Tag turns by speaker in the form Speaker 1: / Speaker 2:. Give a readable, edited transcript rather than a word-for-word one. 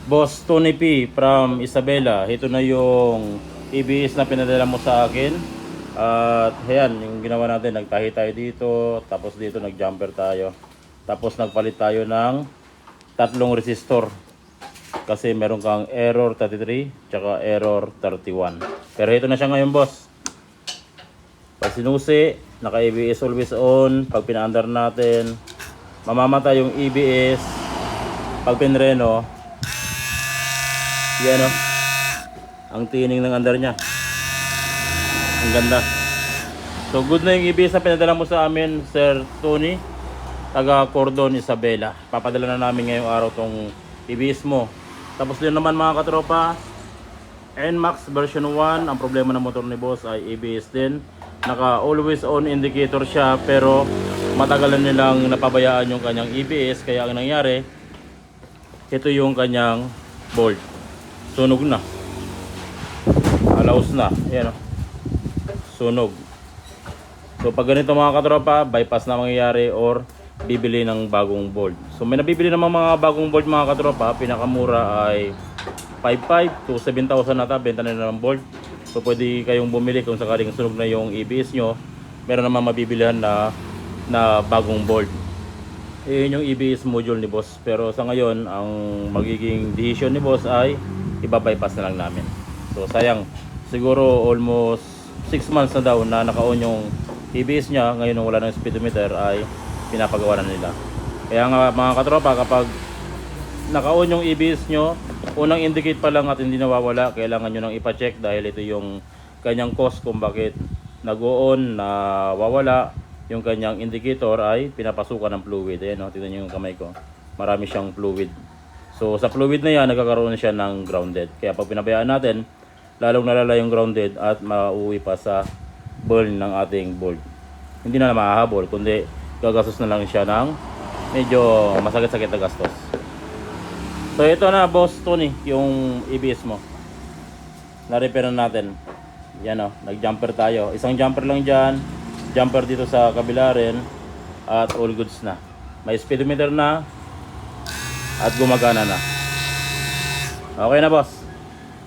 Speaker 1: Boss Tony P from Isabela, ito na yung EBS na pinadala mo sa akin. At ayan, yung ginawa natin, nagtahi tayo dito, tapos dito nag-jumper tayo. Tapos nagpalit tayo ng tatlong resistor. Kasi meron kang error 33, tsaka error 31. Pero ito na siya ngayon, boss. Pag sinusi, naka-EBS always on. Pag pinaandar natin, mamamatay yung EBS. Pag pinreno, yan o, ang tining ng andar niya. Ang ganda. So good na yung EBS na pinadala mo sa amin, Sir Tony, taga Cordon, Isabela. Papadala na namin ngayong araw tong EBS mo. Tapos din naman mga katropa, NMAX version 1. Ang problema ng motor ni boss ay EBS din. Naka always on indicator siya, pero matagalan nilang napabayaan yung kanyang EBS. Kaya ang nangyari, ito yung kanyang bolt. Sunog na. Alaos na. Ayan o. Sunog. So pag ganito mga katropa, bypass na mangyayari or bibili ng bagong bolt. So may nabibili naman mga bagong bolt mga katropa. Pinakamura ay 5,500 to 7,000 nata. Benta nila ng bolt. So pwede kayong bumili kung sakaling sunog na yung EBS nyo. Meron naman mabibilihan na bagong bolt. Yun yung EBS module ni boss. Pero sa ngayon, ang magiging decision ni boss ay iba-bypass na lang namin. So sayang, siguro almost 6 months na daw na naka-on yung EBS niya. Ngayon nung wala ng speedometer ay pinapagawa na nila. Kaya nga mga katropa, kapag naka-on yung EBS nyo, unang indicate pa lang at hindi nawawala, kailangan nyo nang ipa-check dahil ito yung kanyang cause kung bakit nag-on, nawawala. Yung kanyang indicator ay pinapasukan ng fluid. Ayan o, tignan nyo yung kamay ko. Marami siyang fluid. So sa fluid na yan, nagkakaroon siya ng grounded. Kaya pag pinabayaan natin, lalong nalala yung grounded at mauwi pa sa burn ng ating bolt. Hindi na mahahabol, kundi gagastos na lang siya ng medyo masakit-sakit na gastos. So ito na boss Tony, yung EBS mo. Na-repair na natin. Yan o, nag-jumper tayo. Isang jumper lang dyan. Jumper dito sa kabila rin. At all goods na. May speedometer na. At gumagana na. Okay na boss.